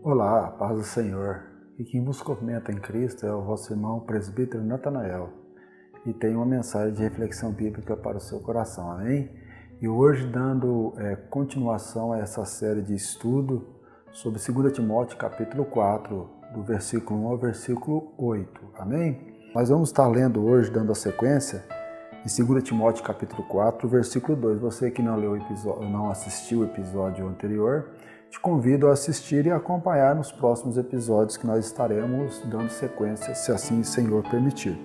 Olá, paz do Senhor. E quem vos comenta em Cristo é o vosso irmão presbítero Natanael. E tem uma mensagem de reflexão bíblica para o seu coração, amém? E hoje dando continuação a essa série de estudo sobre 2 Timóteo capítulo 4, do versículo 1 ao versículo 8, amém? Nós vamos estar lendo hoje, dando a sequência, em 2 Timóteo capítulo 4, versículo 2. Você que não leu o episódio, não assistiu o episódio anterior, te convido a assistir e acompanhar nos próximos episódios que nós estaremos dando sequência, se assim o Senhor permitir.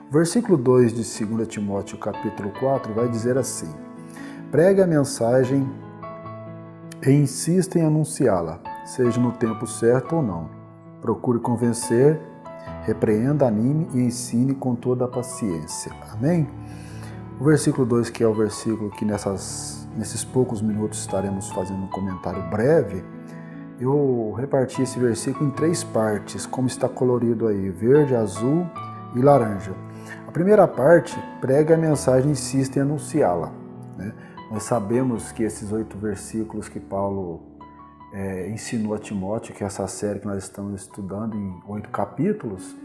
O versículo 2 de 2 Timóteo capítulo 4 vai dizer assim: pregue a mensagem e insista em anunciá-la, seja no tempo certo ou não. Procure convencer, repreenda, anime e ensine com toda a paciência. Amém? O versículo 2, que é o versículo que nesses poucos minutos estaremos fazendo um comentário breve, eu reparti esse versículo em 3 partes, como está colorido aí, verde, azul e laranja. A primeira parte, prega a mensagem e insiste em anunciá-la, né? Nós sabemos que esses 8 versículos que Paulo ensinou a Timóteo, que é essa série que nós estamos estudando em 8 capítulos,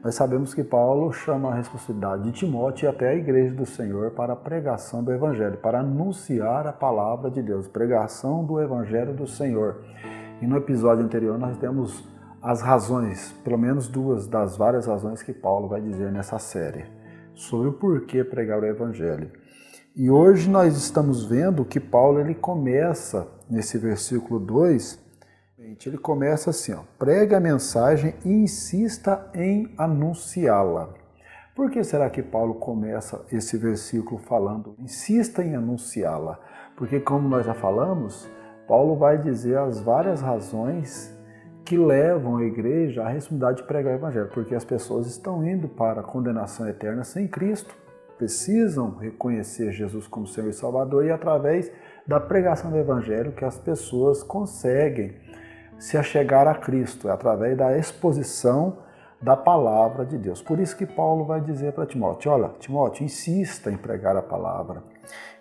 nós sabemos que Paulo chama a responsabilidade de Timóteo e até a igreja do Senhor para a pregação do Evangelho, para anunciar a palavra de Deus, pregação do Evangelho do Senhor. E no episódio anterior nós temos as razões, pelo menos 2 das várias razões que Paulo vai dizer nessa série, sobre o porquê pregar o Evangelho. E hoje nós estamos vendo que Paulo ele começa, nesse versículo 2, ele começa assim, pregue a mensagem e insista em anunciá-la. Por que será que Paulo começa esse versículo falando, insista em anunciá-la? Porque, como nós já falamos, Paulo vai dizer as várias razões que levam a igreja à responsabilidade de pregar o Evangelho, porque as pessoas estão indo para a condenação eterna sem Cristo, precisam reconhecer Jesus como Senhor e Salvador, e através da pregação do Evangelho que as pessoas conseguem se achegar a Cristo, é através da exposição da palavra de Deus. Por isso que Paulo vai dizer para Timóteo, olha, Timóteo, insista em pregar a palavra,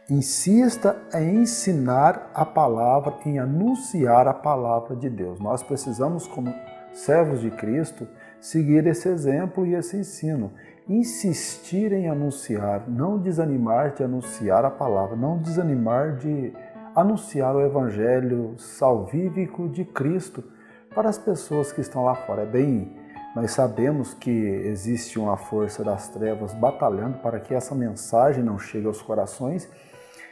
insista em ensinar a palavra, em anunciar a palavra de Deus. Nós precisamos, como servos de Cristo, seguir esse exemplo e esse ensino, insistir em anunciar, não desanimar de anunciar a palavra, não desanimar de anunciar o Evangelho salvífico de Cristo para as pessoas que estão lá fora. Nós sabemos que existe uma força das trevas batalhando para que essa mensagem não chegue aos corações,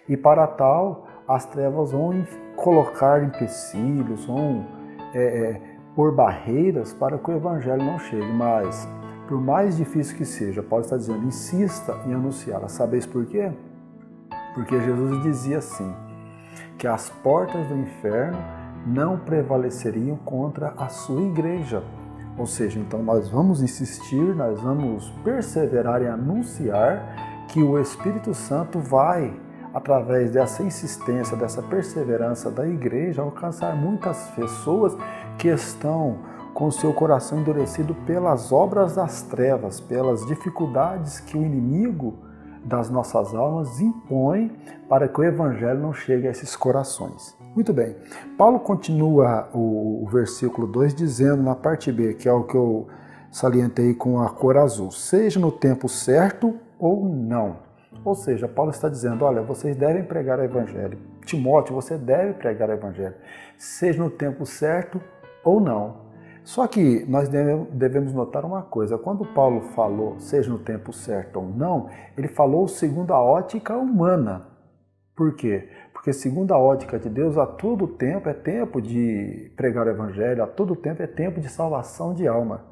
e para tal as trevas vão colocar empecilhos, vão pôr barreiras para que o Evangelho não chegue. Mas, por mais difícil que seja, Paulo está dizendo, insista em anunciá-la. Sabeis por quê? Porque Jesus dizia assim, que as portas do inferno não prevaleceriam contra a sua igreja. Ou seja, então nós vamos insistir, nós vamos perseverar em anunciar que o Espírito Santo vai, através dessa insistência, dessa perseverança da igreja, alcançar muitas pessoas que estão com o seu coração endurecido pelas obras das trevas, pelas dificuldades que o inimigo das nossas almas impõe para que o Evangelho não chegue a esses corações. Muito bem, Paulo continua o versículo 2 dizendo na parte B, que é o que eu salientei com a cor azul, seja no tempo certo ou não. Ou seja, Paulo está dizendo, olha, vocês devem pregar o Evangelho. Timóteo, você deve pregar o Evangelho, seja no tempo certo ou não. Só que nós devemos notar uma coisa, quando Paulo falou, seja no tempo certo ou não, ele falou segundo a ótica humana. Por quê? Porque segundo a ótica de Deus, a todo tempo é tempo de pregar o Evangelho, a todo tempo é tempo de salvação de alma.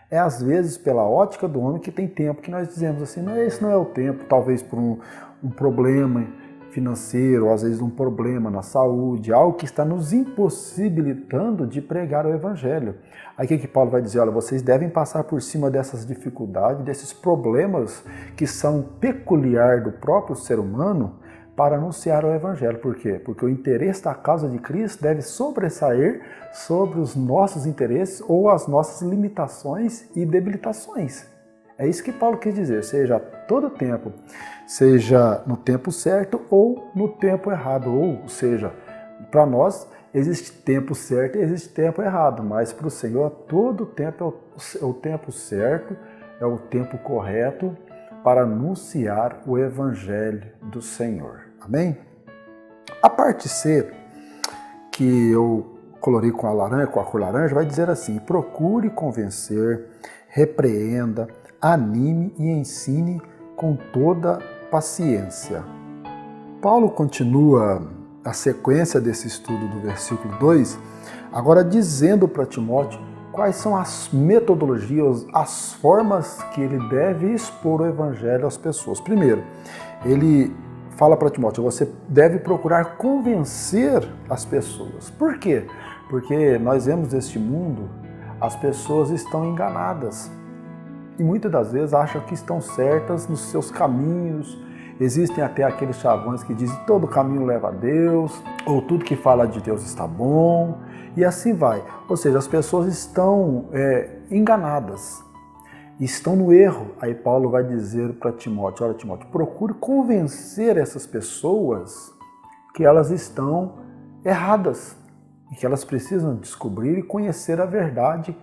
É às vezes pela ótica do homem que tem tempo que nós dizemos assim, não, esse não é o tempo, talvez por um problema financeiro, ou às vezes um problema na saúde, algo que está nos impossibilitando de pregar o Evangelho. Aí o que Paulo vai dizer? Olha, vocês devem passar por cima dessas dificuldades, desses problemas que são peculiar do próprio ser humano para anunciar o Evangelho. Por quê? Porque o interesse da causa de Cristo deve sobressair sobre os nossos interesses ou as nossas limitações e debilitações. É isso que Paulo quis dizer, seja a todo tempo, seja no tempo certo ou no tempo errado, ou seja, para nós existe tempo certo e existe tempo errado, mas para o Senhor todo tempo é o tempo certo, é o tempo correto para anunciar o Evangelho do Senhor. Amém? A parte C, que eu colori com a cor laranja, vai dizer assim: procure convencer, repreenda, anime e ensine com toda paciência. Paulo continua a sequência desse estudo do versículo 2, agora dizendo para Timóteo quais são as metodologias, as formas que ele deve expor o Evangelho às pessoas. Primeiro, ele fala para Timóteo: você deve procurar convencer as pessoas. Por quê? Porque nós vemos neste mundo, as pessoas estão enganadas e muitas das vezes acham que estão certas nos seus caminhos. Existem até aqueles chavões que dizem que todo caminho leva a Deus, ou tudo que fala de Deus está bom, e assim vai. Ou seja, as pessoas estão enganadas, estão no erro. Aí Paulo vai dizer para Timóteo: olha, Timóteo, procure convencer essas pessoas que elas estão erradas e que elas precisam descobrir e conhecer a verdade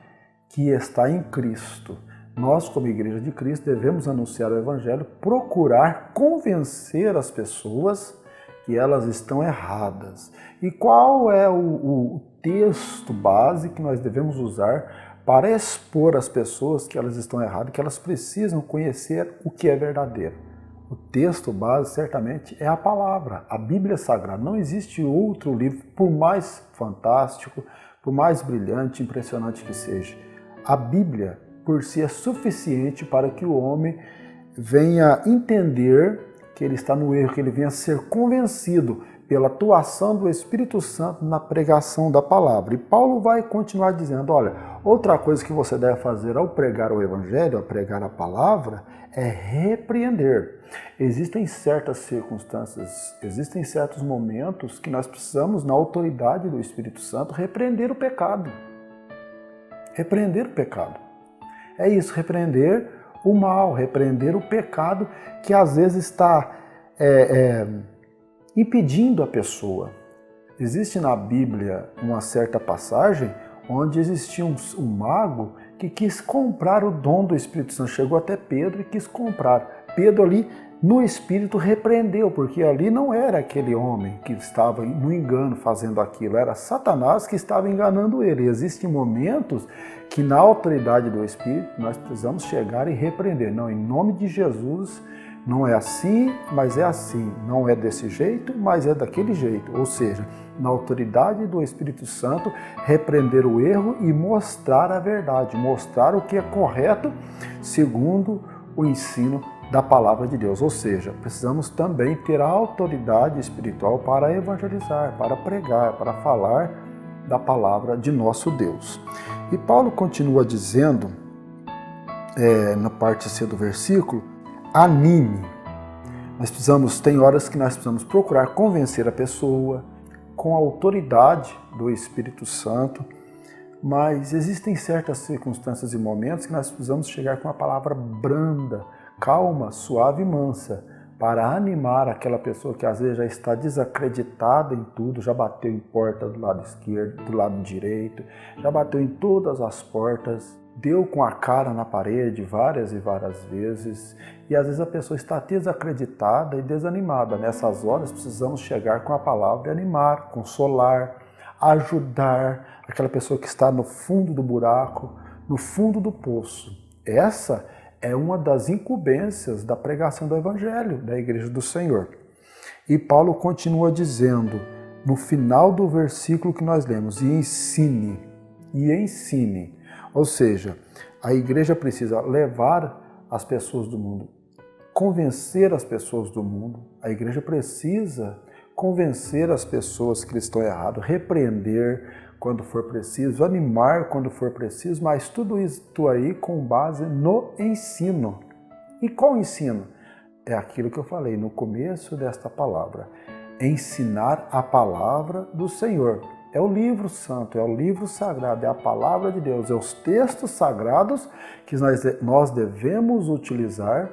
que está em Cristo. Nós, como Igreja de Cristo, devemos anunciar o Evangelho, procurar convencer as pessoas que elas estão erradas. E qual é o texto base que nós devemos usar para expor às pessoas que elas estão erradas, que elas precisam conhecer o que é verdadeiro? O texto base, certamente, é a palavra, a Bíblia Sagrada. Não existe outro livro, por mais fantástico, por mais brilhante, impressionante que seja. A Bíblia, por si, é suficiente para que o homem venha entender que ele está no erro, que ele venha ser convencido pela atuação do Espírito Santo na pregação da palavra. E Paulo vai continuar dizendo: olha, outra coisa que você deve fazer ao pregar o Evangelho, ao pregar a palavra, é repreender. Existem certas circunstâncias, existem certos momentos que nós precisamos, na autoridade do Espírito Santo, repreender o pecado. Repreender o pecado. É isso, repreender o mal, repreender o pecado que às vezes está impedindo a pessoa. Existe na Bíblia uma certa passagem onde existia um mago que quis comprar o dom do Espírito Santo. Chegou até Pedro e quis comprar. Pedro ali no Espírito repreendeu, porque ali não era aquele homem que estava no engano fazendo aquilo, era Satanás que estava enganando ele. Existem momentos que na autoridade do Espírito nós precisamos chegar e repreender. Não, em nome de Jesus, não é assim, mas é assim. Não é desse jeito, mas é daquele jeito. Ou seja, na autoridade do Espírito Santo, repreender o erro e mostrar a verdade, mostrar o que é correto segundo o ensino da palavra de Deus. Ou seja, precisamos também ter a autoridade espiritual para evangelizar, para pregar, para falar da palavra de nosso Deus. E Paulo continua dizendo, na parte C do versículo, anime. Tem horas que nós precisamos procurar convencer a pessoa com a autoridade do Espírito Santo, mas existem certas circunstâncias e momentos que nós precisamos chegar com uma palavra branda, calma, suave e mansa, para animar aquela pessoa que às vezes já está desacreditada em tudo, já bateu em porta do lado esquerdo, do lado direito, já bateu em todas as portas, deu com a cara na parede várias e várias vezes, e às vezes a pessoa está desacreditada e desanimada. Nessas horas precisamos chegar com a palavra e animar, consolar, ajudar aquela pessoa que está no fundo do buraco, no fundo do poço. Essa é uma das incumbências da pregação do Evangelho, da Igreja do Senhor. E Paulo continua dizendo, no final do versículo que nós lemos, e ensine. Ou seja, a igreja precisa levar as pessoas do mundo, convencer as pessoas do mundo. A igreja precisa convencer as pessoas que estão erradas, repreender quando for preciso, animar quando for preciso, mas tudo isso aí com base no ensino. E qual ensino? É aquilo que eu falei no começo desta palavra. Ensinar a palavra do Senhor. É o livro santo, é o livro sagrado, é a palavra de Deus, é os textos sagrados que nós devemos utilizar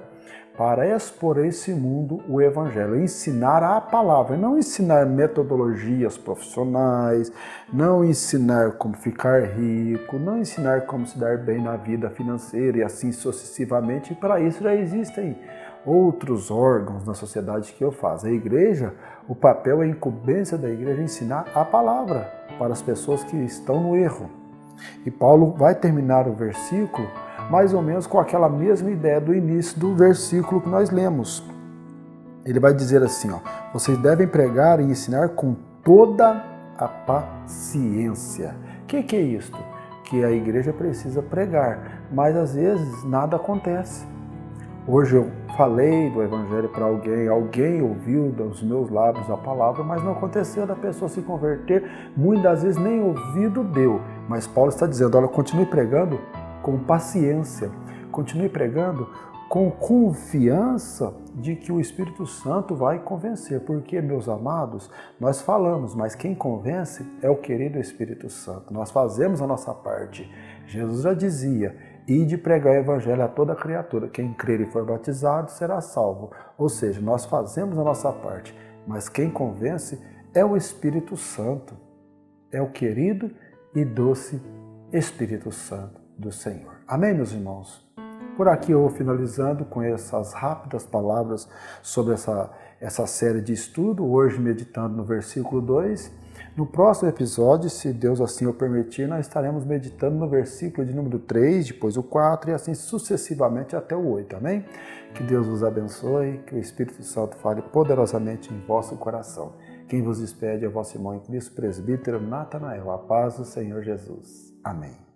para expor a esse mundo o Evangelho, ensinar a palavra, não ensinar metodologias profissionais, não ensinar como ficar rico, não ensinar como se dar bem na vida financeira e assim sucessivamente. E para isso já existem outros órgãos na sociedade que o fazem. A igreja, o papel, a incumbência da igreja é ensinar a palavra para as pessoas que estão no erro. E Paulo vai terminar o versículo mais ou menos com aquela mesma ideia do início do versículo que nós lemos. Ele vai dizer assim, ó, vocês devem pregar e ensinar com toda a paciência. O que é isto? Que a igreja precisa pregar, mas às vezes nada acontece. Hoje eu falei do Evangelho para alguém ouviu dos meus lábios a palavra, mas não aconteceu da pessoa se converter, muitas vezes nem ouvido deu. Mas Paulo está dizendo, olha, continue pregando com paciência, continue pregando com confiança de que o Espírito Santo vai convencer, porque, meus amados, nós falamos, mas quem convence é o querido Espírito Santo. Nós fazemos a nossa parte. Jesus já dizia, ide pregar o Evangelho a toda criatura, quem crer e for batizado será salvo. Ou seja, nós fazemos a nossa parte, mas quem convence é o Espírito Santo, é o querido e doce Espírito Santo do Senhor. Amém, meus irmãos? Por aqui eu vou finalizando com essas rápidas palavras sobre essa série de estudo, hoje meditando no versículo 2. No próximo episódio, se Deus assim o permitir, nós estaremos meditando no versículo de número 3, depois o 4 e assim sucessivamente até o 8, amém? Que Deus vos abençoe, que o Espírito Santo fale poderosamente em vosso coração. Quem vos despede é o vosso irmão em Cristo, presbítero Natanael. A paz do Senhor Jesus. Amém.